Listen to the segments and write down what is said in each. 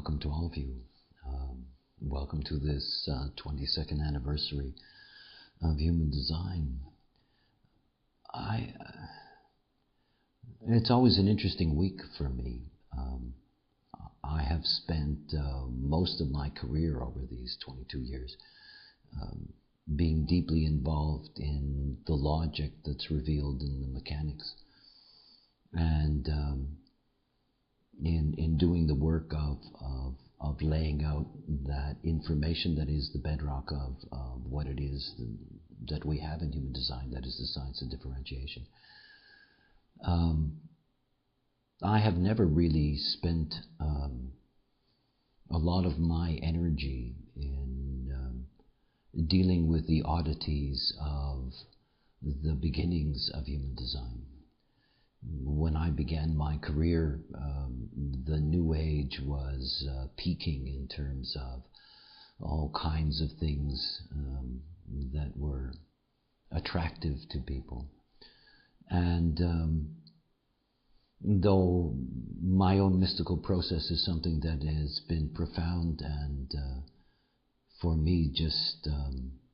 welcome to all of you. Welcome to this 22nd anniversary of human design. It's always an interesting week for me. I have spent most of my career over these 22 years being deeply involved in the logic that's revealed in the mechanics, and in doing the work of laying out that information that is the bedrock of what it is that we have in human design, that is the science of differentiation. I have never really spent a lot of my energy in dealing with the oddities of the beginnings of human design. When I began my career, the New Age was peaking in terms of all kinds of things that were attractive to people. And though my own mystical process is something that has been profound and for me just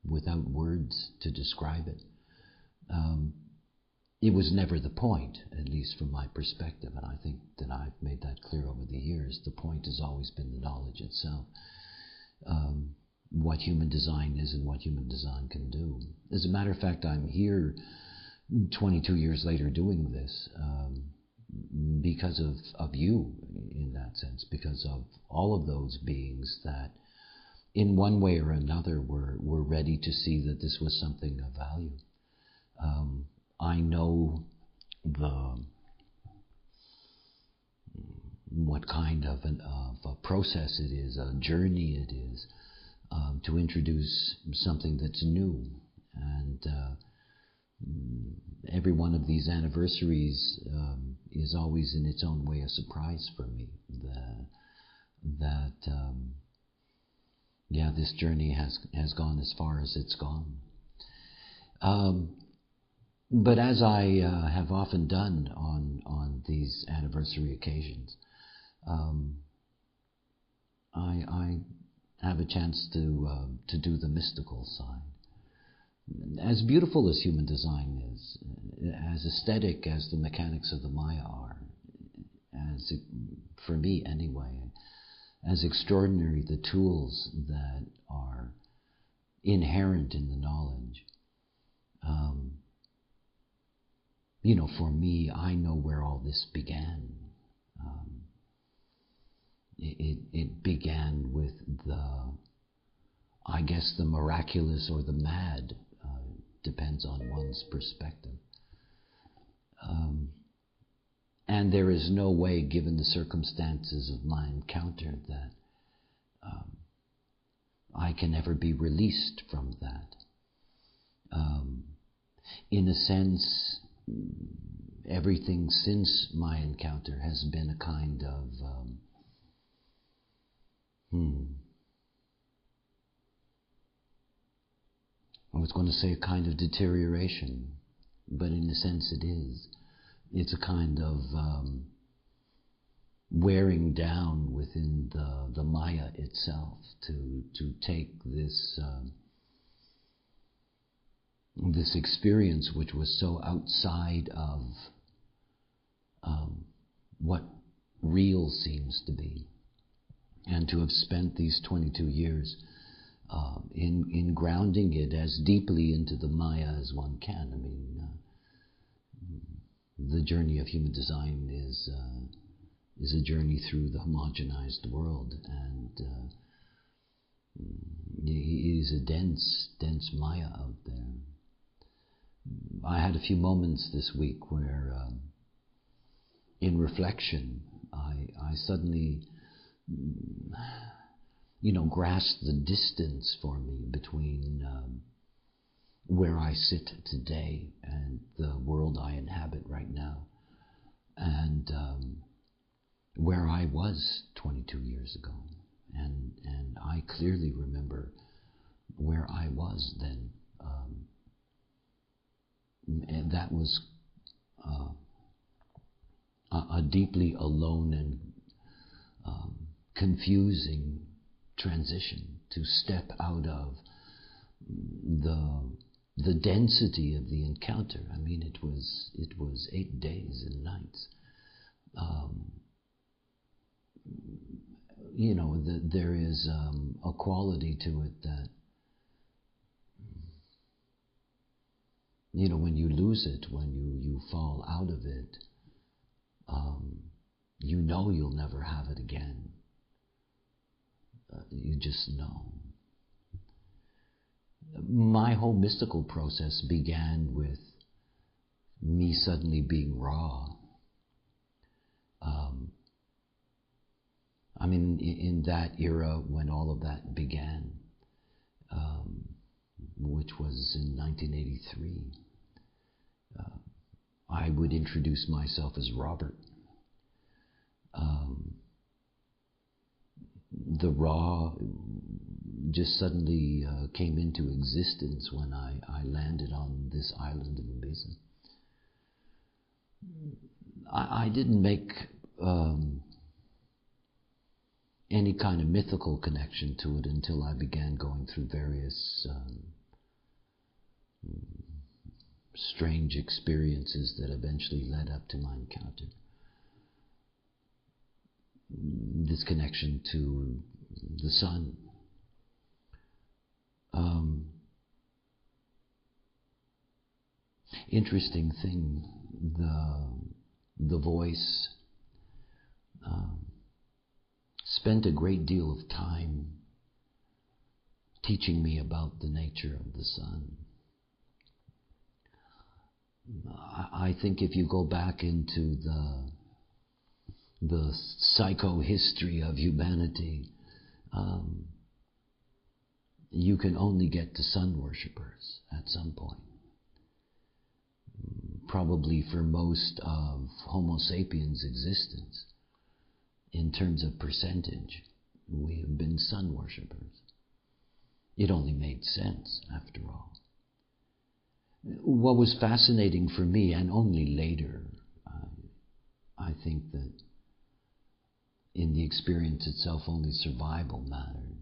without words to describe it, it was never the point, at least from my perspective, and I think that I've made that clear over the years. The point has always been the knowledge itself, what human design is and what human design can do. As a matter of fact, I'm here 22 years later doing this because of you, in that sense, because of all of those beings that in one way or another were ready to see that this was something of value. I know what kind of a process it is, a journey it is, to introduce something that's new. And every one of these anniversaries is always in its own way a surprise for me. This journey has gone as far as it's gone. But as I have often done on these anniversary occasions, I have a chance to do the mystical side. As beautiful as human design is, as aesthetic as the mechanics of the Maya are, for me anyway, as extraordinary the tools that are inherent in the knowledge, for me, I know where all this began. It began with the miraculous or the mad, depends on one's perspective. And there is no way, given the circumstances of my encounter, that I can ever be released from that. In a sense, everything since my encounter has been a kind of I was going to say a kind of deterioration, but in a sense it is. It's a kind of wearing down within the Maya itself to take this this experience, which was so outside of what real seems to be, and to have spent these 22 years in grounding it as deeply into the Maya as one can. I mean, the journey of human design is a journey through the homogenized world, and it is a dense Maya out there. I had a few moments this week where, in reflection, I suddenly, grasped the distance for me between where I sit today and the world I inhabit right now, and where I was 22 years ago. And I clearly remember where I was then. And that was a deeply alone and confusing transition to step out of the density of the encounter. I mean, it was 8 days and nights. There is a quality to it that, when you lose it, when you fall out of it, you'll never have it again. You just know. My whole mystical process began with me suddenly being raw. In that era when all of that began, which was in 1983, I would introduce myself as Robert. The raw just suddenly came into existence when I landed on this island of Ibiza. I didn't make any kind of mythical connection to it until I began going through various strange experiences that eventually led up to my encounter. This connection to the sun. Interesting thing, the voice spent a great deal of time teaching me about the nature of the sun. I think if you go back into the psychohistory of humanity, you can only get to sun worshippers at some point. Probably for most of Homo sapiens' existence, in terms of percentage, we have been sun worshippers. It only made sense, after all. What was fascinating for me, and only later, I think that in the experience itself only survival mattered.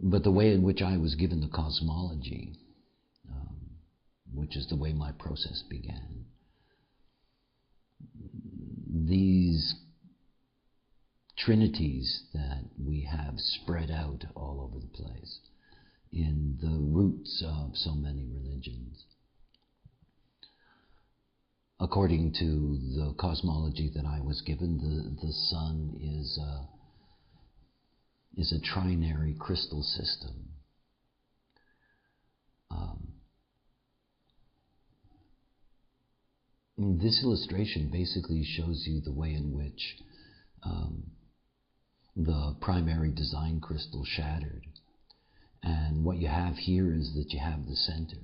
But the way in which I was given the cosmology, which is the way my process began, these trinities that we have spread out all over the place in the roots of so many religions. According to the cosmology that I was given, the sun is a trinary crystal system. This illustration basically shows you the way in which the primary design crystal shattered. And what you have here is that you have the center.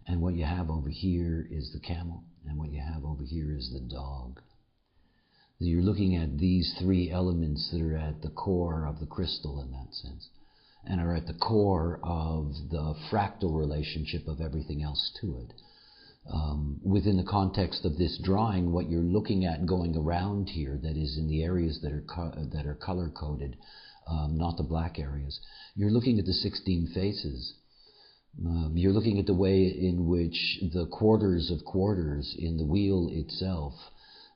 And what you have over here is the camel. And what you have over here is the dog. So you're looking at these three elements that are at the core of the crystal in that sense, and are at the core of the fractal relationship of everything else to it. Within the context of this drawing, what you're looking at going around here, that is in the areas that are color-coded, not the black areas, you're looking at the 16 faces. You're looking at the way in which the quarters of quarters in the wheel itself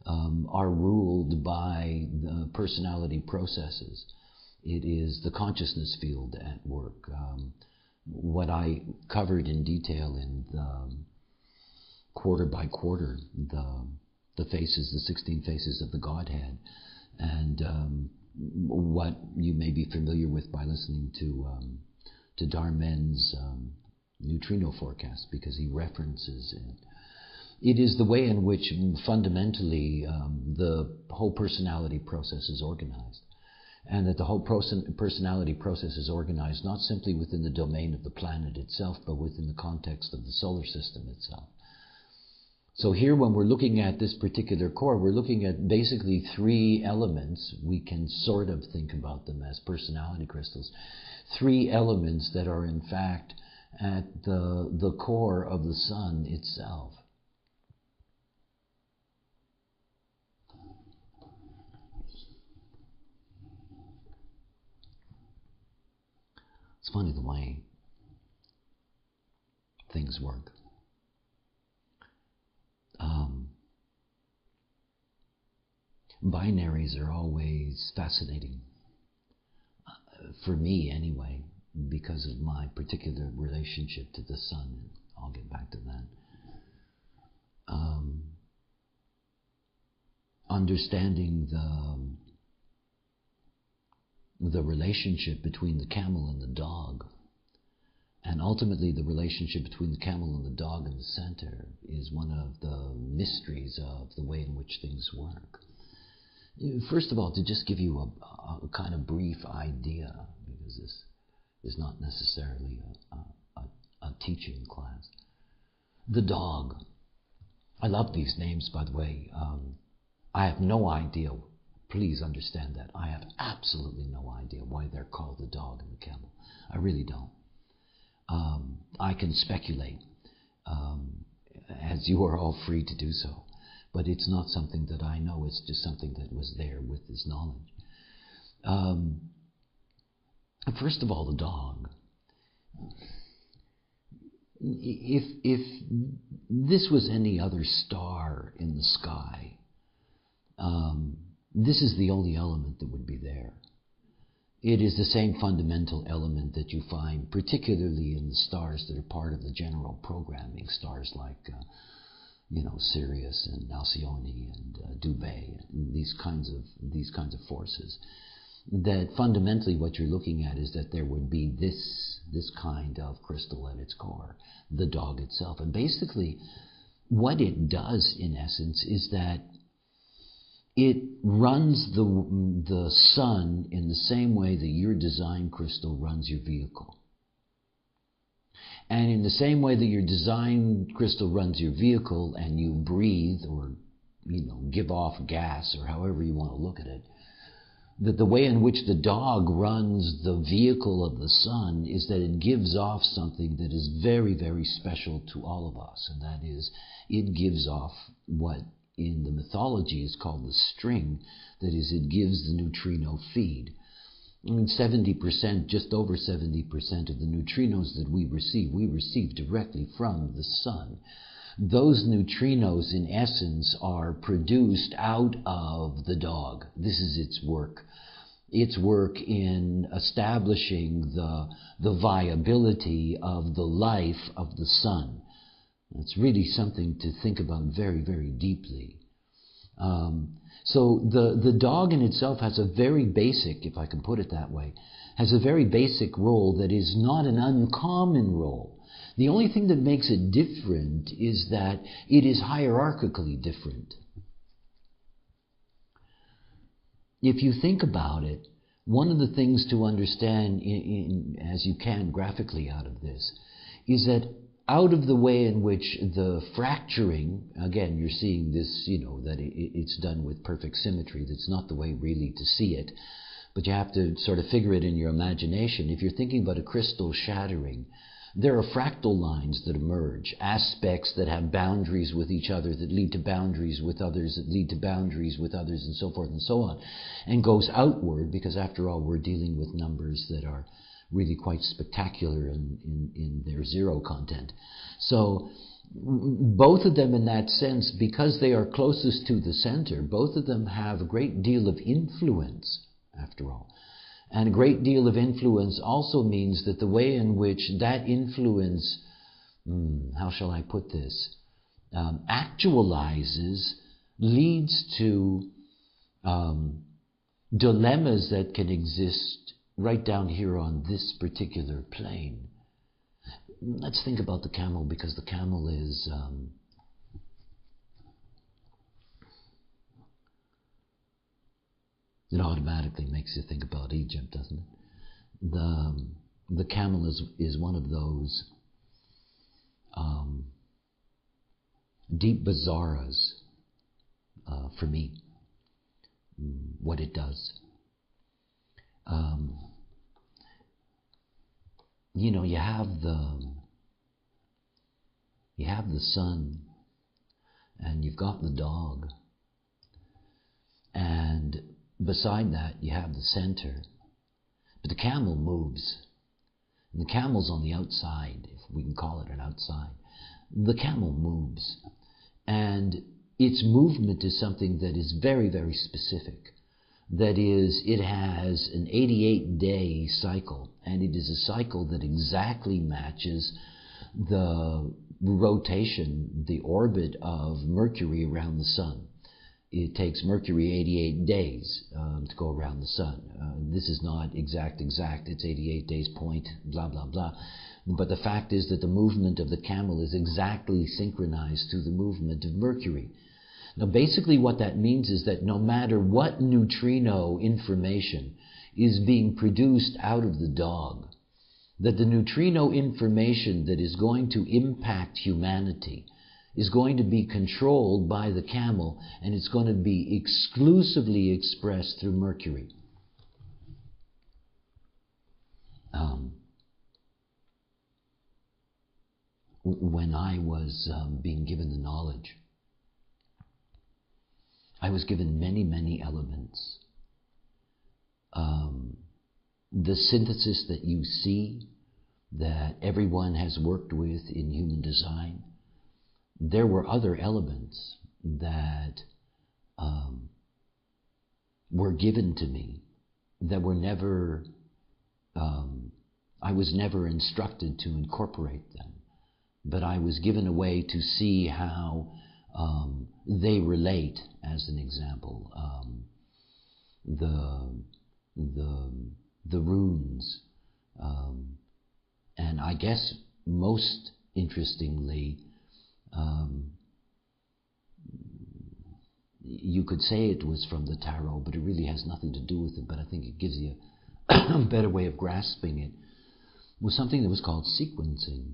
are ruled by the personality processes. It is the consciousness field at work. What I covered in detail in the quarter by quarter, the faces, the 16 faces of the Godhead, and what you may be familiar with by listening to Darmen's neutrino forecast, because he references it. It is the way in which fundamentally the whole personality process is organized. And that the whole personality process is organized not simply within the domain of the planet itself, but within the context of the solar system itself. So here, when we're looking at this particular core, we're looking at basically three elements. We can sort of think about them as personality crystals. Three elements that are in fact at the core of the sun itself. It's funny the way things work. Binaries are always fascinating, for me anyway, because of my particular relationship to the sun. I'll get back to that. Understanding the relationship between the camel and the dog, and ultimately the relationship between the camel and the dog in the center, is one of the mysteries of the way in which things work. First of all, to just give you a kind of brief idea, because this is not necessarily a teaching class. The dog. I love these names, by the way. I have no idea. Please understand that. I have absolutely no idea why they're called the dog and the camel. I really don't. I can speculate, as you are all free to do so. But it's not something that I know. It's just something that was there with this knowledge. First of all, the dog. If this was any other star in the sky, this is the only element that would be there. It is the same fundamental element that you find particularly in the stars that are part of the general programming, stars like Sirius and Alcyone and Dubhe, and these kinds of forces. That fundamentally what you're looking at is that there would be this kind of crystal at its core, the dog itself. And basically what it does in essence is that it runs the sun in the same way that your design crystal runs your vehicle. And in the same way that your design crystal runs your vehicle and you breathe or, give off gas or however you want to look at it, that the way in which the dog runs the vehicle of the sun is that it gives off something that is very, very special to all of us. And that is, it gives off what in the mythology is called the string. That is, it gives the neutrino feed. 70%, just over 70% of the neutrinos that we receive directly from the sun. Those neutrinos, in essence, are produced out of the dog. This is its work. Its work in establishing the viability of the life of the sun. It's really something to think about very, very deeply. So the dog in itself has a very basic, if I can put it that way, has a very basic role that is not an uncommon role. The only thing that makes it different is that it is hierarchically different. If you think about it, one of the things to understand, as you can graphically out of this, is that out of the way in which the fracturing, again, you're seeing this, that it's done with perfect symmetry. That's not the way really to see it. But you have to sort of figure it in your imagination. If you're thinking about a crystal shattering, there are fractal lines that emerge, aspects that have boundaries with each other, that lead to boundaries with others, that lead to boundaries with others, and so forth and so on, and goes outward, because after all, we're dealing with numbers that are really quite spectacular in their zero content. So both of them in that sense, because they are closest to the center, both of them have a great deal of influence, after all. And a great deal of influence also means that the way in which that influence, how shall I put this, actualizes, leads to dilemmas that can exist right down here on this particular plane. Let's think about the camel, because the camel is it automatically makes you think about Egypt, doesn't it? The camel is one of those deep bazaras for me. What it does. You have the sun, and you've got the dog, and beside that you have the center. But the camel moves. And the camel's on the outside, if we can call it an outside. The camel moves. And its movement is something that is very, very specific. That is, it has an 88-day cycle, and it is a cycle that exactly matches the rotation, the orbit of Mercury around the Sun. It takes Mercury 88 days to go around the Sun. This is not exact, it's 88 days point, blah, blah, blah. But the fact is that the movement of the camel is exactly synchronized to the movement of Mercury. Now, basically what that means is that no matter what neutrino information is being produced out of the dog, that the neutrino information that is going to impact humanity is going to be controlled by the camel, and it's going to be exclusively expressed through Mercury. When I was being given the knowledge, I was given many, many elements. The synthesis that you see, that everyone has worked with in human design, there were other elements that were given to me that were never, I was never instructed to incorporate them, but I was given a way to see how they relate. As an example, the runes, and I guess most interestingly, you could say it was from the tarot, but it really has nothing to do with it. But I think it gives you a better way of grasping it. Was something that was called sequencing.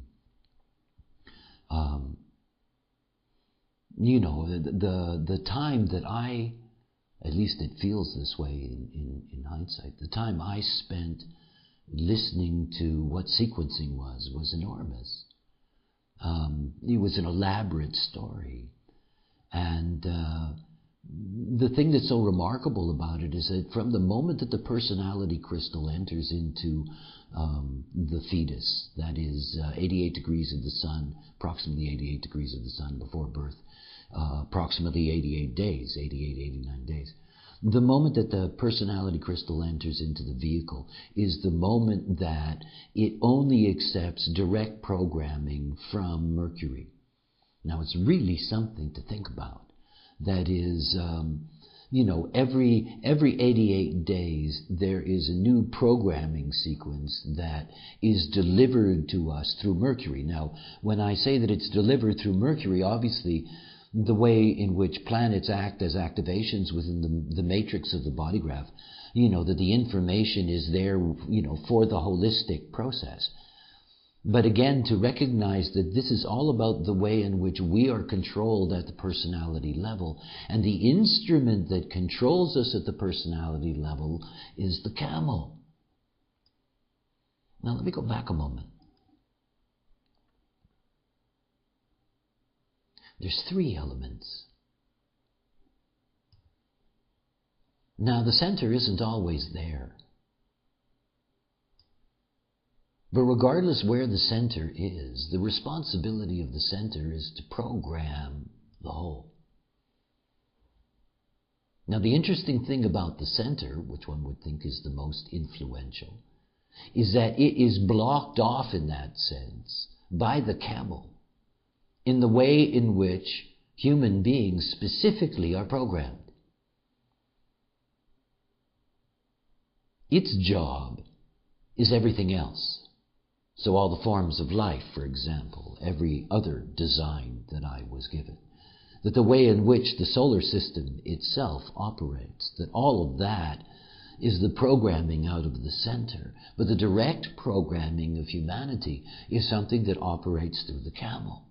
You know, the time that I, at least it feels this way in hindsight, the time I spent listening to what sequencing was enormous. It was an elaborate story. And the thing that's so remarkable about it is that from the moment that the personality crystal enters into the fetus, that is 88 degrees of the sun, approximately 88 degrees of the sun before birth, approximately 88 days, 88, 89 days. The moment that the personality crystal enters into the vehicle is the moment that it only accepts direct programming from Mercury. Now, it's really something to think about. That is, you know, every 88 days there is a new programming sequence that is delivered to us through Mercury. Now, when I say that it's delivered through Mercury, obviously the way in which planets act as activations within the matrix of the body graph, you know, that the information is there, you know, for the holistic process. But again, to recognize that this is all about the way in which we are controlled at the personality level, and the instrument that controls us at the personality level is the camel. Now let me go back a moment. There's 3 elements. Now the center isn't always there. But regardless where the center is, the responsibility of the center is to program the whole. Now the interesting thing about the center, which one would think is the most influential, is that it is blocked off in that sense by the camel in the way in which human beings specifically are programmed. Its job is everything else. So all the forms of life, for example, every other design that I was given, that the way in which the solar system itself operates, that all of that is the programming out of the center. But the direct programming of humanity is something that operates through the camel.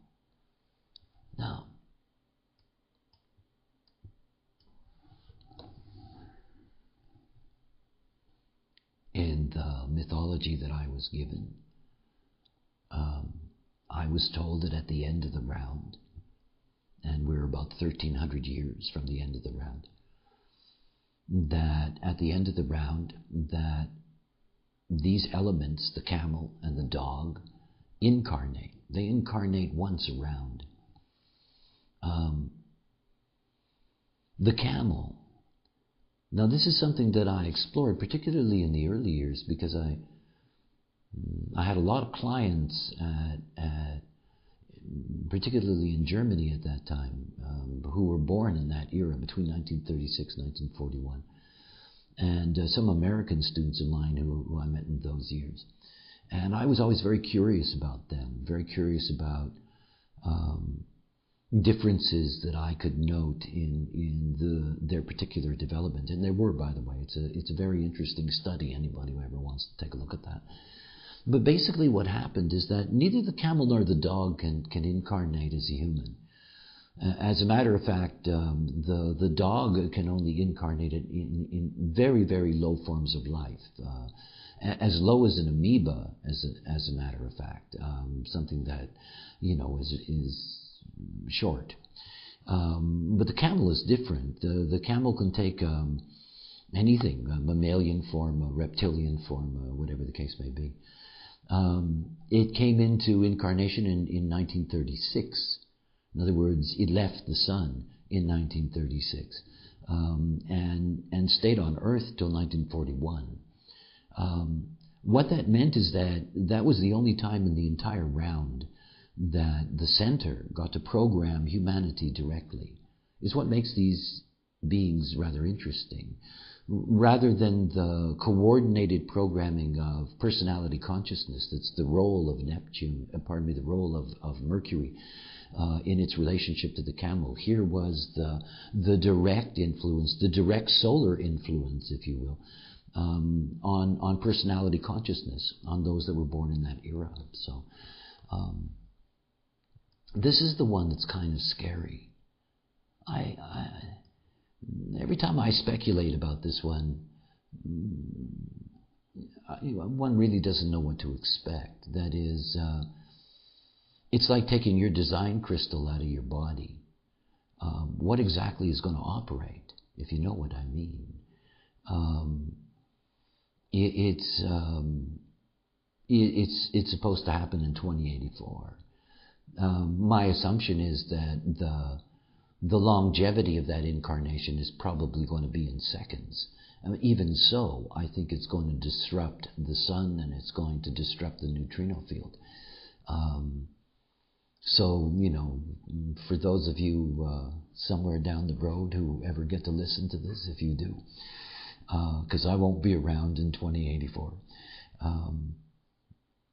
Now, in the mythology that I was given, I was told that at the end of the round, and we're about 1,300 years from the end of the round, that at the end of the round, that these elements, the camel and the dog, incarnate. They incarnate once around. The camel. Now, this is something that I explored, particularly in the early years, because I had a lot of clients, particularly in Germany at that time, who were born in that era, between 1936 and 1941. And some American students of mine who I met in those years. And I was always very curious about them, very curious about differences that I could note in their particular development. And there were, by the way. It's a very interesting study, anybody who ever wants to take a look at that. But basically what happened is that neither the camel nor the dog can incarnate as a human. As a matter of fact, the dog can only incarnate in very, very low forms of life, as low as an amoeba, as a matter of fact, something that, is short. But the camel is different. The camel can take anything, a mammalian form, a reptilian form, whatever the case may be. It came into incarnation in 1936. In other words, it left the sun in 1936 and stayed on Earth till 1941. What that meant is that was the only time in the entire round that the center got to program humanity directly. Is what makes these beings rather interesting. Rather than the coordinated programming of personality consciousness, that's the role of Neptune, the role of Mercury in its relationship to the camel. Here was the direct influence, the direct solar influence, if you will, on personality consciousness, on those that were born in that era. So this is the one that's kind of scary. Every time I speculate about this one, one really doesn't know what to expect. That is, it's like taking your design crystal out of your body. What exactly is going to operate, if you know what I mean? It's supposed to happen in 2084. My assumption is that the longevity of that incarnation is probably going to be in seconds. Even so, I think it's going to disrupt the sun and it's going to disrupt the neutrino field. So, for those of you somewhere down the road who ever get to listen to this, if you do, because I won't be around in 2084,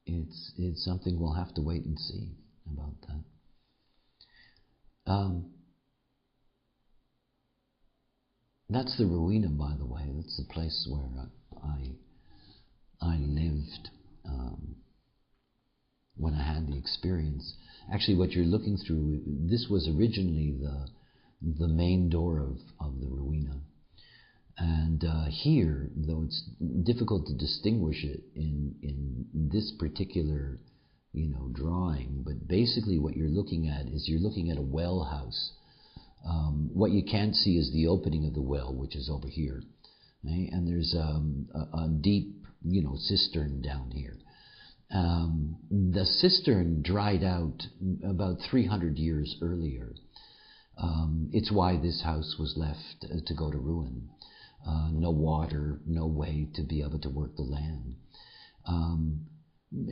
it's something we'll have to wait and see about that. That's the Ruina, by the way. That's the place where I lived when I had the experience. Actually, what you're looking through, this was originally the main door of the Ruina. And here, though it's difficult to distinguish it in this particular, drawing, but basically what you're looking at is you're looking at a well house. What you can't see is the opening of the well, which is over here. Right? And there's a deep, cistern down here. The cistern dried out about 300 years earlier. It's why this house was left to go to ruin. No water, no way to be able to work the land.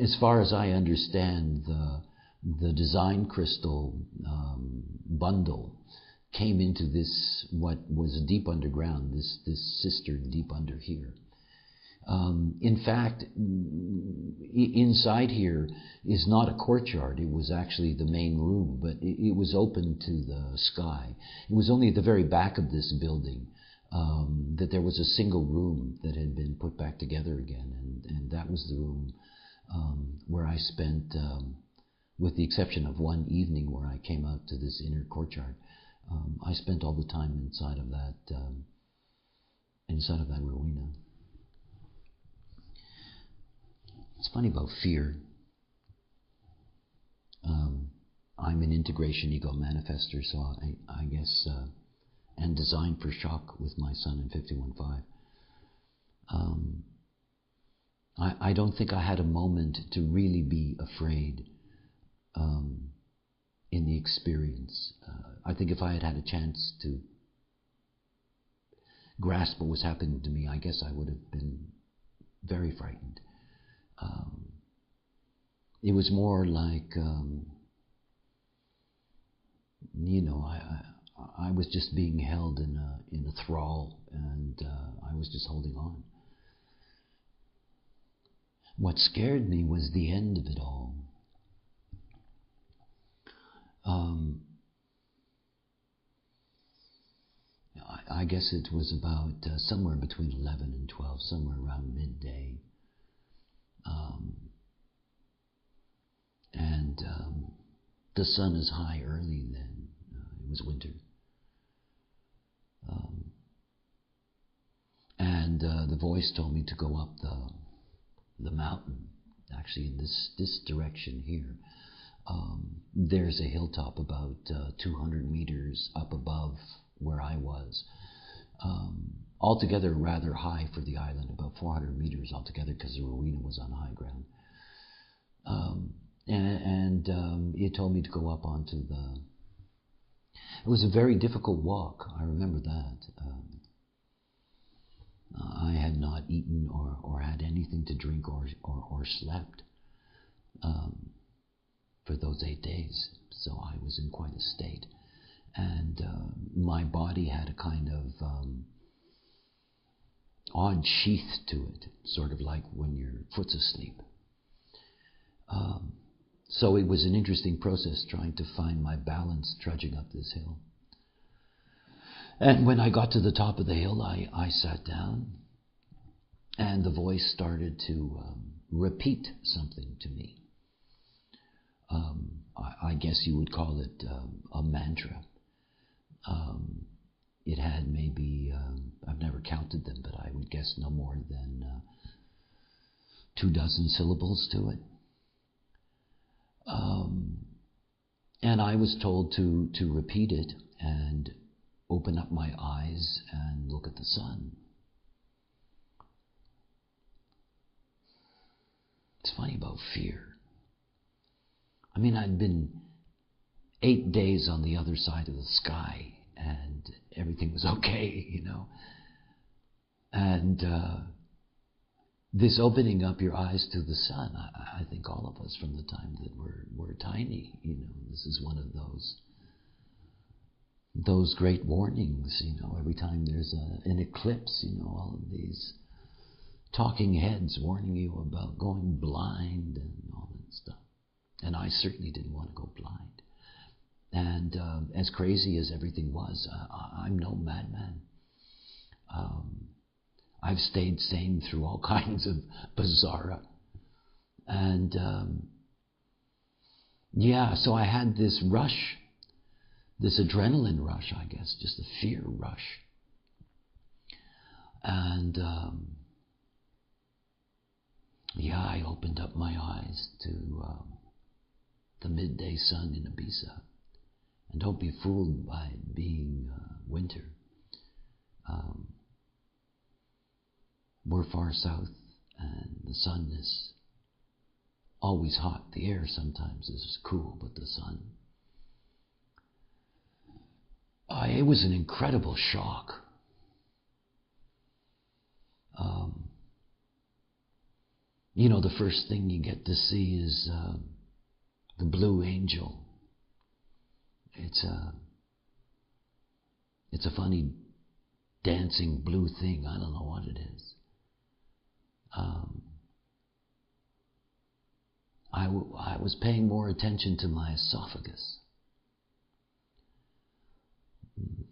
As far as I understand, the design crystal bundle came into this, what was deep underground, this cistern deep under here. In fact, inside here is not a courtyard. It was actually the main room, but it was open to the sky. It was only at the very back of this building that there was a single room that had been put back together again, and that was the room where I spent, with the exception of one evening where I came out to this inner courtyard, I spent all the time inside of that Ruina. It's funny about fear. I'm an integration ego manifester, so I guess, and designed for shock with my son in 51.5. I don't think I had a moment to really be afraid in the experience. I think if I had had a chance to grasp what was happening to me, I guess I would have been very frightened. It was more like, I was just being held in a thrall, and I was just holding on. What scared me was the end of it all. I guess it was about somewhere between 11 and 12, somewhere around midday. And the sun is high early then. It was winter. And the voice told me to go up the mountain, actually in this direction here. There's a hilltop about 200 meters up above where I was. Altogether rather high for the island, about 400 meters altogether, because the Rowena was on high ground. And it told me to go up onto the... It was a very difficult walk, I remember that. I had not eaten or had anything to drink or slept for those 8 days, so I was in quite a state. And my body had a kind of odd sheath to it, sort of like when your foot's asleep. So it was an interesting process trying to find my balance trudging up this hill. And when I got to the top of the hill, I sat down, and the voice started to repeat something to me. I guess you would call it a mantra. It had maybe, I've never counted them, but I would guess no more than 24 syllables to it. And I was told to repeat it and open up my eyes and look at the sun. It's funny about fear. I mean, I'd been 8 days on the other side of the sky, and everything was okay, And this opening up your eyes to the sun, I think all of us from the time that we're tiny, this is one of those great warnings, every time there's an eclipse, all of these talking heads warning you about going blind and all that stuff. And I certainly didn't want to go blind. And as crazy as everything was, I'm no madman. I've stayed sane through all kinds of bizarre. And so I had this rush, this adrenaline rush, I guess, just a fear rush. And I opened up my eyes to the midday sun in Ibiza. And don't be fooled by it being winter. We're far south, and the sun is always hot. The air sometimes is cool, but the sun... it was an incredible shock. The first thing you get to see is the Blue Angel. It's a funny dancing blue thing. I don't know what it is. I was paying more attention to my esophagus.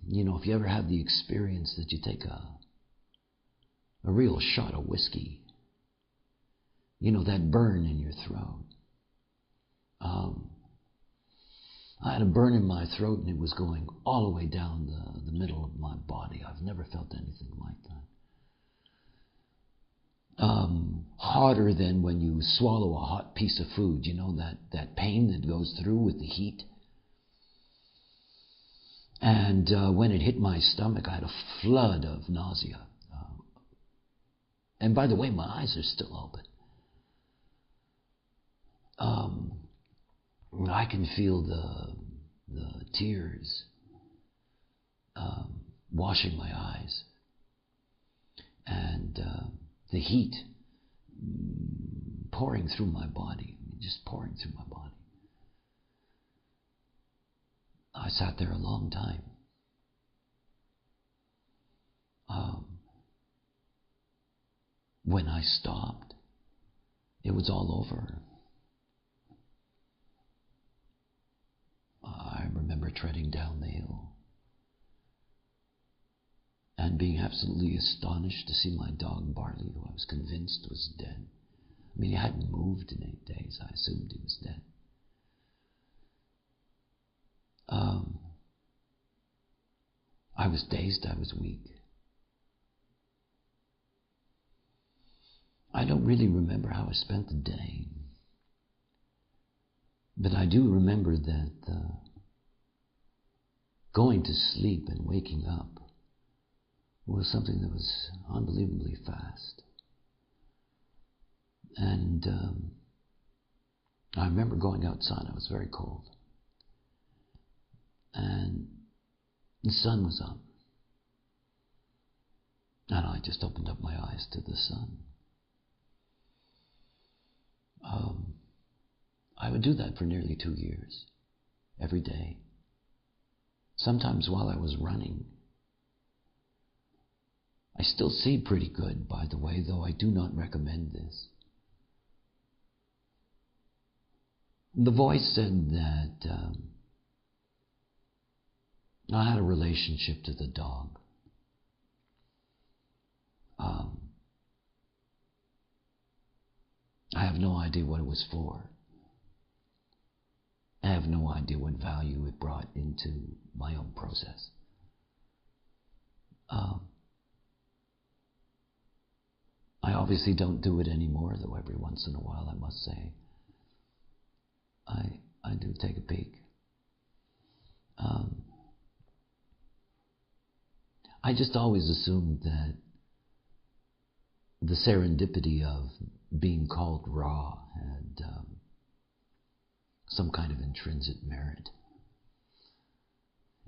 If you ever have the experience that you take a real shot of whiskey, that burn in your throat. I had a burn in my throat, and it was going all the way down the middle of my body. I've never felt anything like that. Hotter than when you swallow a hot piece of food, that pain that goes through with the heat. And when it hit my stomach, I had a flood of nausea. And by the way, my eyes are still open. um, I can feel the tears washing my eyes, and the heat pouring through my body, just pouring through my body. I sat there a long time. When I stopped, it was all over. I remember treading down the hill and being absolutely astonished to see my dog Barley, who I was convinced was dead. I mean, he hadn't moved in 8 days. I assumed he was dead. I was dazed. I was weak. I don't really remember how I spent the day, but I do remember that going to sleep and waking up was something that was unbelievably fast. And I remember going outside. I was very cold. And the sun was up. And I just opened up my eyes to the sun. I would do that for nearly 2 years, every day. Sometimes while I was running. I still see pretty good, by the way, though I do not recommend this. The voice said that I had a relationship to the dog. I have no idea what it was for. I have no idea what value it brought into my own process. I obviously don't do it anymore, though every once in a while, I must say, I do take a peek. I just always assumed that the serendipity of being called raw had some kind of intrinsic merit.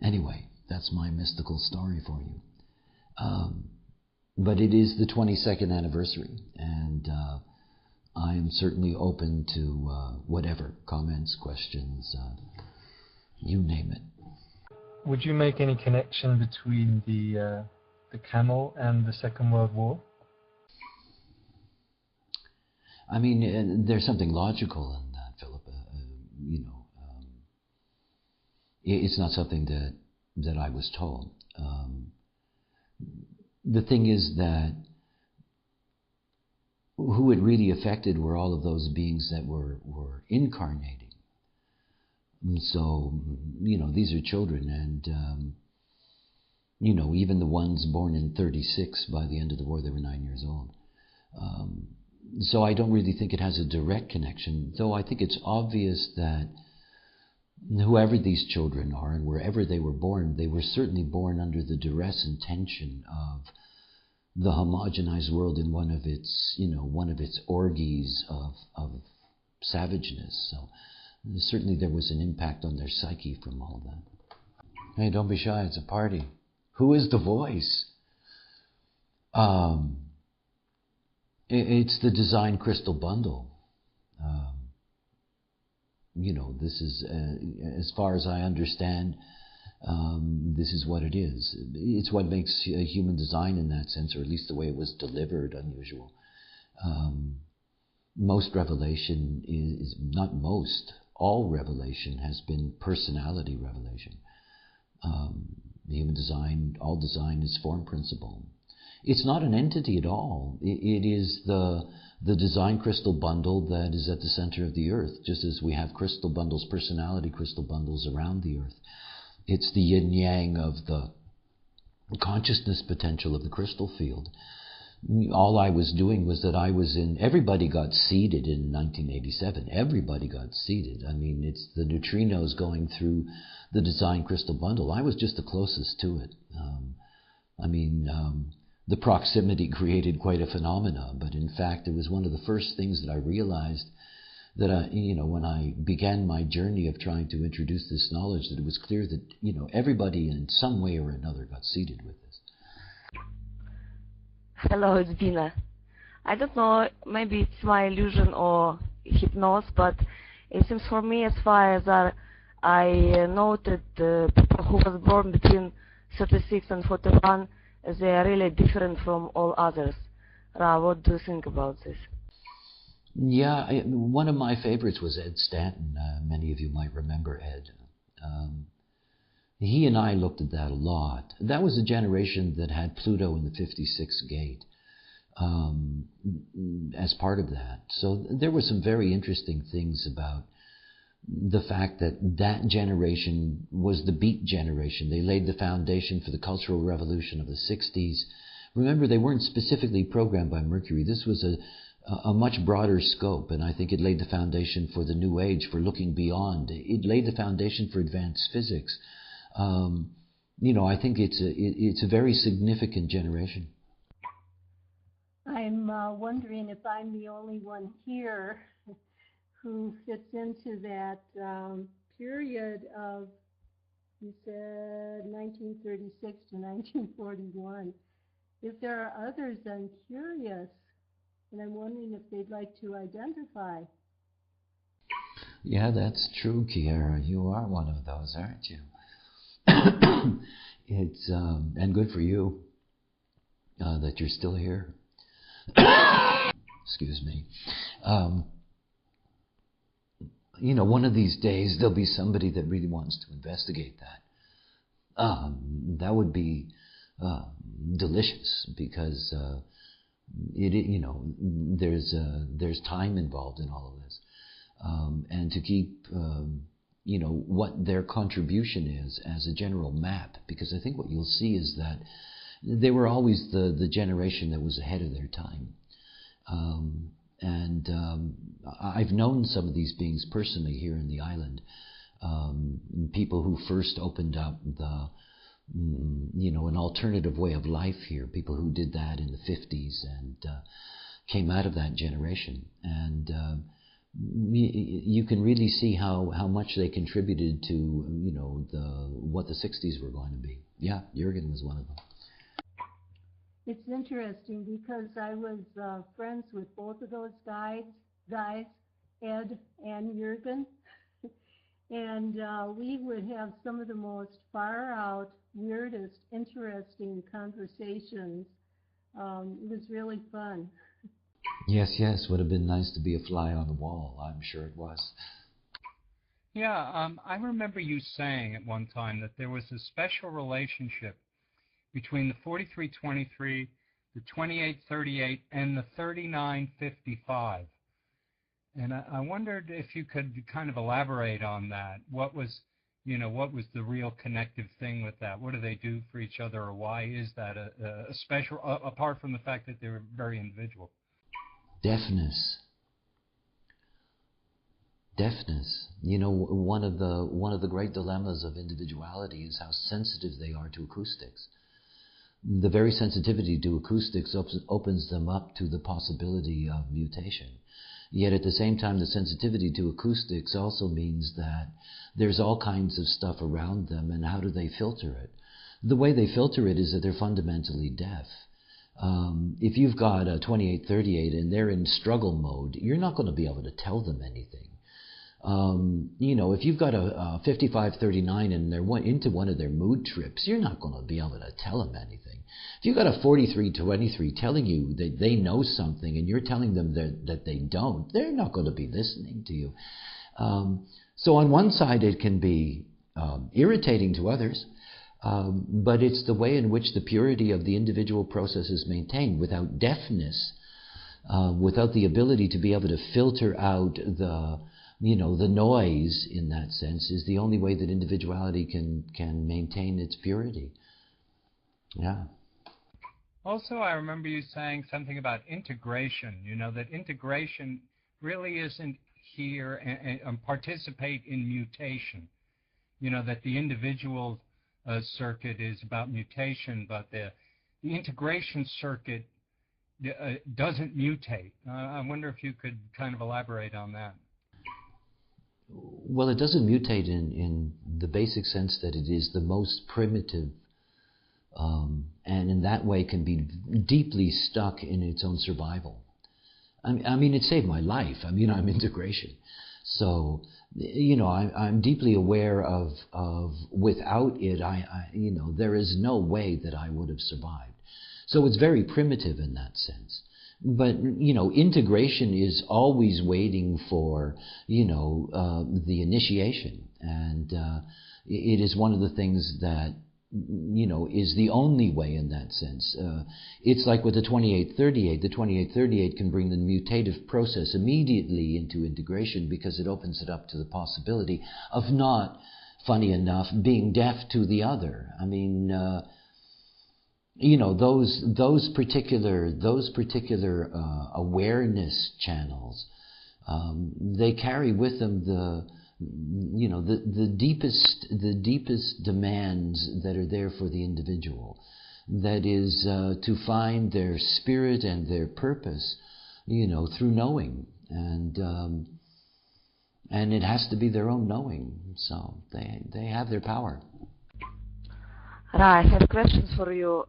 Anyway, that's my mystical story for you. But it is the 22nd anniversary, and I am certainly open to whatever comments, questions, you name it. Would you make any connection between the camel and the Second World War? I mean, there's something logical in that, Philip. It's not something that I was told. The thing is that who it really affected were all of those beings that were incarnating. And so, these are children, and, even the ones born in 1936, by the end of the war, they were 9 years old. So I don't really think it has a direct connection, though I think it's obvious that whoever these children are and wherever they were born, they were certainly born under the duress and tension of the homogenized world in one of its orgies of savageness. So certainly there was an impact on their psyche from all that. Hey, don't be shy, it's a party. Who is the voice? It's the design crystal bundle. This is, as far as I understand, this is what it is. It's what makes human design in that sense, or at least the way it was delivered, unusual. Most revelation is not most. All revelation has been personality revelation. Human design, all design is form principle. It's not an entity at all. It is the design crystal bundle that is at the center of the earth, just as we have crystal bundles, personality crystal bundles around the earth. It's the yin-yang of the consciousness potential of the crystal field. All I was doing was that everybody got seeded in 1987. Everybody got seeded. I mean, it's the neutrinos going through the design crystal bundle. I was just the closest to it. The proximity created quite a phenomena, but in fact, it was one of the first things that I realized that when I began my journey of trying to introduce this knowledge, that it was clear that, everybody in some way or another got seeded with this. Hello, it's Bina. I don't know, maybe it's my illusion or hypnosis, but it seems for me, as far as I noted, people who was born between 36 and 41, they are really different from all others. Ra, what do you think about this? Yeah, one of my favorites was Ed Stanton. Many of you might remember Ed. He and I looked at that a lot. That was a generation that had Pluto in the 56th gate as part of that. So there were some very interesting things about the fact that that generation was the beat generation. They laid the foundation for the Cultural Revolution of the 60s. Remember, they weren't specifically programmed by Mercury. This was a much broader scope, and I think it laid the foundation for the New Age, for looking beyond. It laid the foundation for advanced physics. I think it's a very significant generation. I'm wondering if I'm the only one here who fits into that period of, you said 1936 to 1941. If there are others, I'm curious, and I'm wondering if they'd like to identify. Yeah, that's true, Kiara. You are one of those, aren't you? It's and good for you that you're still here. Excuse me. One of these days there'll be somebody that really wants to investigate that. That would be delicious, because there's time involved in all of this, and to keep what their contribution is as a general map, because I think what you'll see is that they were always the generation that was ahead of their time. I've known some of these beings personally here in the island, people who first opened up an alternative way of life here, people who did that in the 50s and came out of that generation. And you can really see how much they contributed to, what the 60s were going to be. Yeah, Jürgen was one of them. It's interesting because I was friends with both of those guys, Ed and Jürgen, and we would have some of the most far-out, weirdest, interesting conversations. It was really fun. Yes, would have been nice to be a fly on the wall. I'm sure it was. Yeah, I remember you saying at one time that there was a special relationship between the 4323, the 2838, and the 3955. And I wondered if you could kind of elaborate on that. What was the real connective thing with that? What do they do for each other, or why is that a special, apart from the fact that they were very individual? Deafness. One of the great dilemmas of individuality is how sensitive they are to acoustics. The very sensitivity to acoustics opens them up to the possibility of mutation. Yet at the same time, the sensitivity to acoustics also means that there's all kinds of stuff around them, and how do they filter it? The way they filter it is that they're fundamentally deaf. If you've got a 2838 and they're in struggle mode, you're not going to be able to tell them anything. If you've got a 5539 and they're into one of their mood trips, you're not going to be able to tell them anything. If you've got a 4323 telling you that they know something and you're telling them that they don't, they're not going to be listening to you. So on one side it can be irritating to others, but it's the way in which the purity of the individual process is maintained. Without deafness, without the ability to be able to filter out the noise in that sense, is the only way that individuality can maintain its purity. Yeah. Also, I remember you saying something about integration, that integration really isn't here and participate in mutation. That the individual circuit is about mutation, but the integration circuit doesn't mutate. I wonder if you could kind of elaborate on that. Well, it doesn't mutate in the basic sense that it is the most primitive, and in that way can be deeply stuck in its own survival. I mean, it saved my life. I mean, I'm integration. So, I'm deeply aware of without it, there is no way that I would have survived. So it's very primitive in that sense. But, integration is always waiting for, the initiation. And it is one of the things that, is the only way in that sense. It's like with the 2838. The 2838 can bring the mutative process immediately into integration because it opens it up to the possibility of not, funny enough, being deaf to the other. I mean, those particular awareness channels, they carry with them the deepest demands that are there for the individual. That is to find their spirit and their purpose, through knowing, and it has to be their own knowing. So they have their power. Ra, I have questions for you.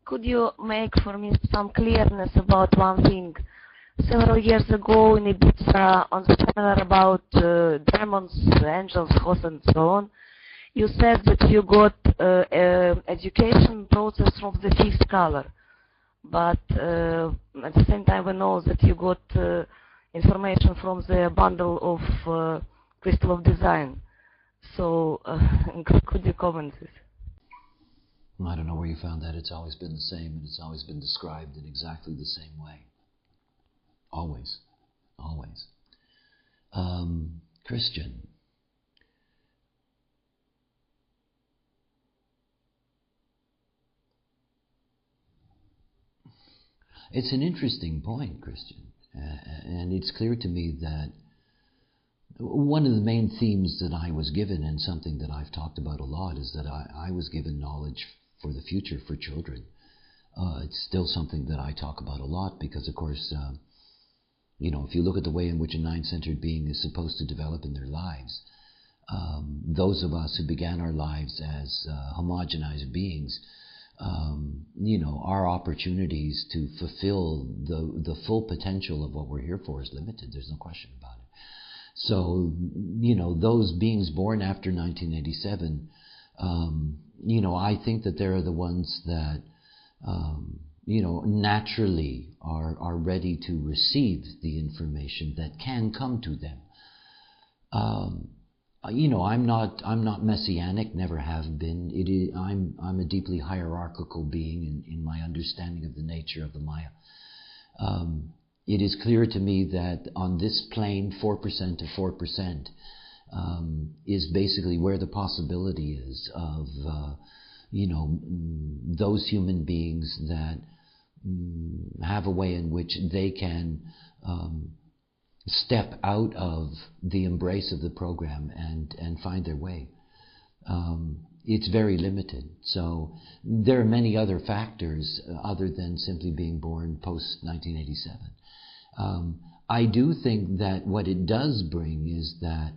Could you make for me some clearness about one thing? Several years ago in Ibiza, on the seminar about demons, angels, hosts, and so on, you said that you got education process from the fifth color. But at the same time, we know that you got information from the bundle of crystal of design. So, could you comment this? I don't know where you found that. It's always been the same, and it's always been described in exactly the same way. Always. Christian. It's an interesting point, Christian. And it's clear to me that one of the main themes that I was given, and something that I've talked about a lot, is that I was given knowledge for the future for children. It's still something that I talk about a lot because, of course, if you look at the way in which a nine-centered being is supposed to develop in their lives, those of us who began our lives as homogenized beings, our opportunities to fulfill the full potential of what we're here for is limited. There's no question about it. So, those beings born after 1987, I think that they're the ones that, naturally are ready to receive the information that can come to them. I'm not messianic, never have been. I'm a deeply hierarchical being in my understanding of the nature of the Maya. It is clear to me that on this plane, 4% to 4% is basically where the possibility is of, those human beings that have a way in which they can step out of the embrace of the program and find their way. It's very limited. So there are many other factors other than simply being born post-1987. I do think that what it does bring is that,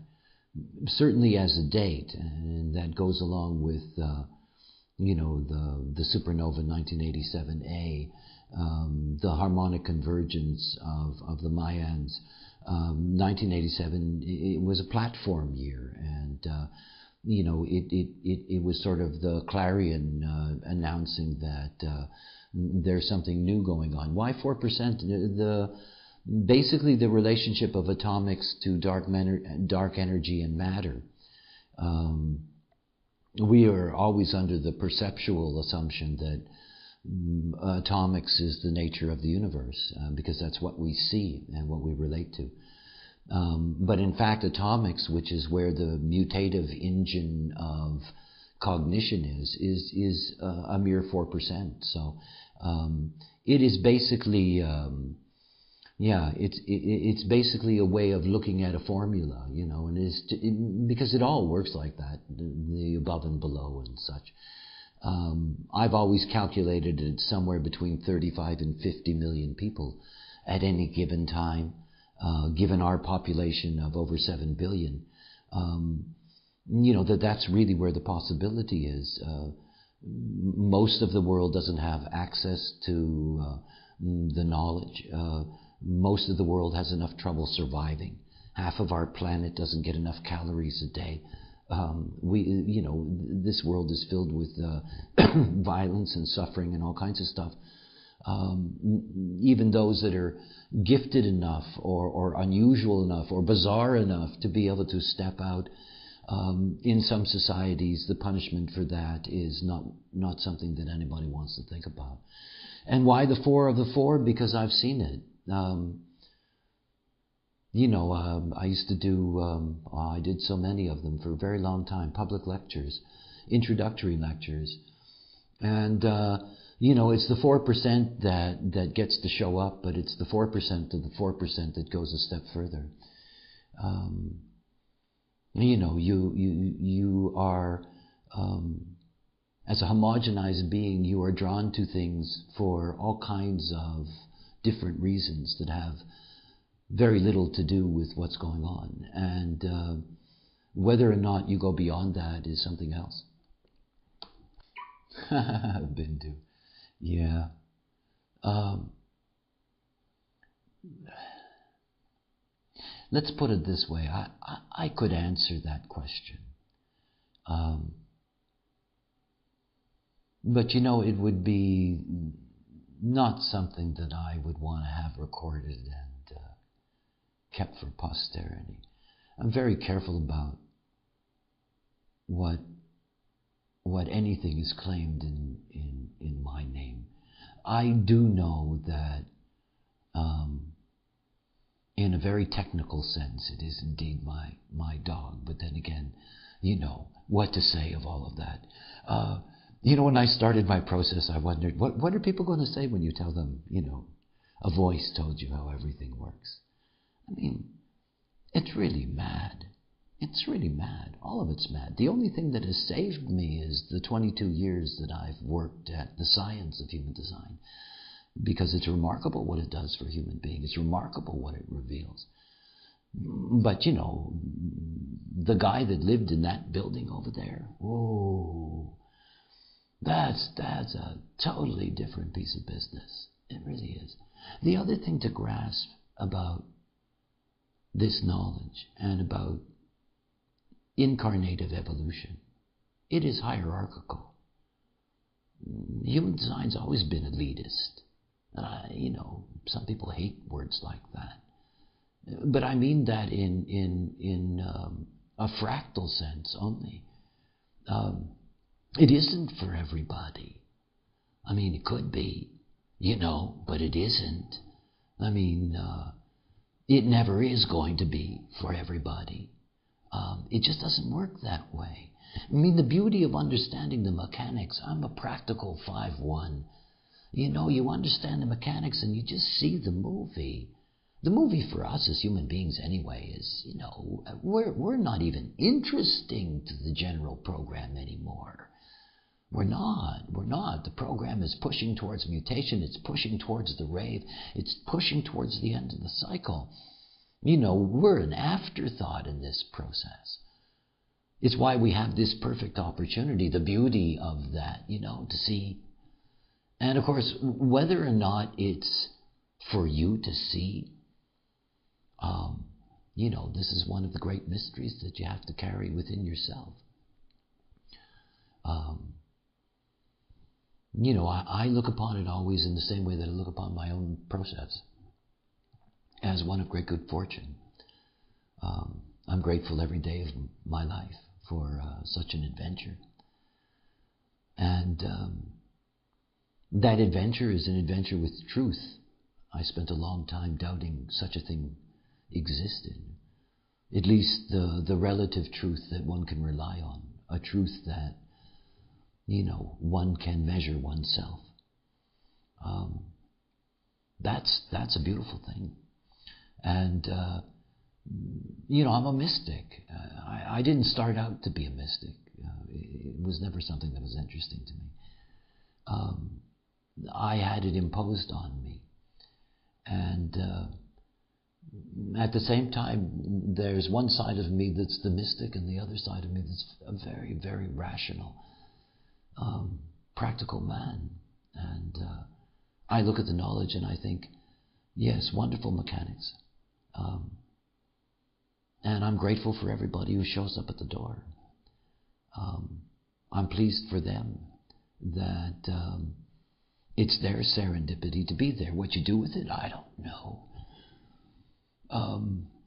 certainly as a date, and that goes along with, the supernova 1987A, the harmonic convergence of the Mayans. 1987, it was a platform year, and it was sort of the clarion announcing that there's something new going on. Why 4%? Basically the relationship of atomics to dark energy and matter. We are always under the perceptual assumption that atomics is the nature of the universe, because that's what we see and what we relate to. But in fact, atomics, which is where the mutative engine of cognition is a mere 4%. So it is basically, it's basically a way of looking at a formula, and because it all works like that, the above and below and such. I've always calculated it somewhere between 35 and 50 million people at any given time given our population of over 7 billion, that's really where the possibility is. Most of the world doesn't have access to the knowledge. Most of the world has enough trouble surviving. Half of our planet doesn't get enough calories a day. This world is filled with violence and suffering and all kinds of stuff. Even those that are gifted enough or unusual enough or bizarre enough to be able to step out, in some societies, the punishment for that is not something that anybody wants to think about. And why the 4 of the 4? Because I've seen it. I used to do, I did so many of them for a very long time, public lectures, introductory lectures. And, it's the 4% that gets to show up, but it's the 4% of the 4% that goes a step further. You are, as a homogenized being, you are drawn to things for all kinds of different reasons that have very little to do with what's going on. And whether or not you go beyond that is something else. I've been to. Yeah. Let's put it this way. I could answer that question. But it would be not something that I would want to have recorded and kept for posterity. I'm very careful about what anything is claimed in my name. I do know that in a very technical sense it is indeed my dog, but then again, what to say of all of that. When I started my process, I wondered, what are people going to say when you tell them, a voice told you how everything works? I mean, it's really mad. It's really mad. All of it's mad. The only thing that has saved me is the 22 years that I've worked at the science of human design, because it's remarkable what it does for a human being. It's remarkable what it reveals. But, the guy that lived in that building over there, whoa, that's a totally different piece of business. It really is. The other thing to grasp about this knowledge and about incarnative evolution, it is hierarchical. Human design's always been elitist. Some people hate words like that. But I mean that in a fractal sense only. It isn't for everybody. I mean, it could be, but it isn't. I mean, it never is going to be for everybody. It just doesn't work that way. I mean, the beauty of understanding the mechanics, I'm a practical 5-1. You understand the mechanics and you just see the movie. The movie for us as human beings anyway is, we're not even interesting to the general program anymore. We're not. The program is pushing towards mutation. It's pushing towards the rave. It's pushing towards the end of the cycle. We're an afterthought in this process. It's why we have this perfect opportunity, the beauty of that, to see. And of course, whether or not it's for you to see, this is one of the great mysteries that you have to carry within yourself. I look upon it always in the same way that I look upon my own process, as one of great good fortune. I'm grateful every day of my life for such an adventure. And that adventure is an adventure with truth. I spent a long time doubting such a thing existed. At least the relative truth that one can rely on. A truth that, one can measure oneself. That's a beautiful thing. And, I'm a mystic. I didn't start out to be a mystic. It was never something that was interesting to me. I had it imposed on me. And at the same time, there's one side of me that's the mystic and the other side of me that's a very, very rational, practical man. And I look at the knowledge and I think, yes, wonderful mechanics. And I'm grateful for everybody who shows up at the door. I'm pleased for them that it's their serendipity to be there. What you do with it, I don't know.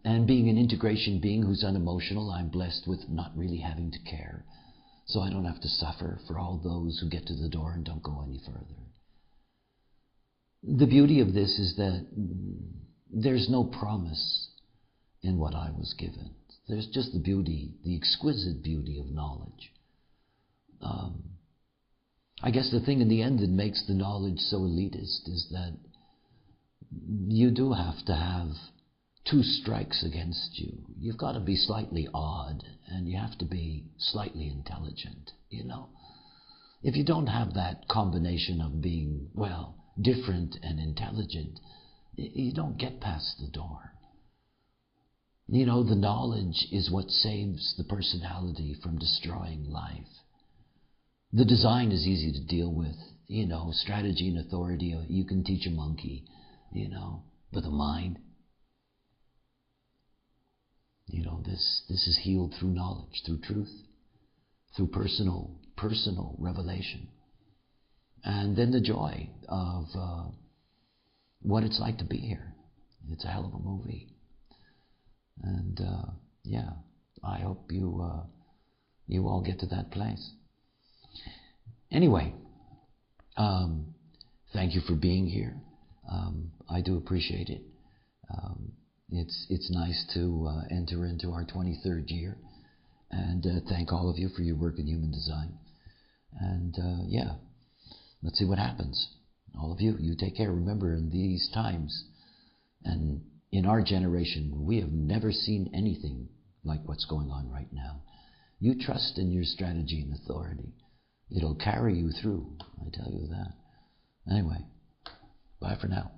And being an integration being who's unemotional, I'm blessed with not really having to care. So I don't have to suffer for all those who get to the door and don't go any further. The beauty of this is that there's no promise in what I was given. There's just the beauty, the exquisite beauty of knowledge. I guess the thing in the end that makes the knowledge so elitist is that you do have to have two strikes against you. You've got to be slightly odd and you have to be slightly intelligent, you know. If you don't have that combination of being, well, different and intelligent, you don't get past the door. You know, the knowledge is what saves the personality from destroying life. The design is easy to deal with, you know, strategy and authority, you can teach a monkey, you know, but the mind, you know, this is healed through knowledge, through truth, through personal revelation. And then the joy of what it's like to be here. It's a hell of a movie. And yeah, I hope you all get to that place. Anyway, thank you for being here. I do appreciate it. It's nice to enter into our 23rd year, and thank all of you for your work in human design. And yeah, let's see what happens. All of you take care. Remember, in these times, and in our generation, we have never seen anything like what's going on right now. You trust in your strategy and authority. It'll carry you through, I tell you that. Anyway, bye for now.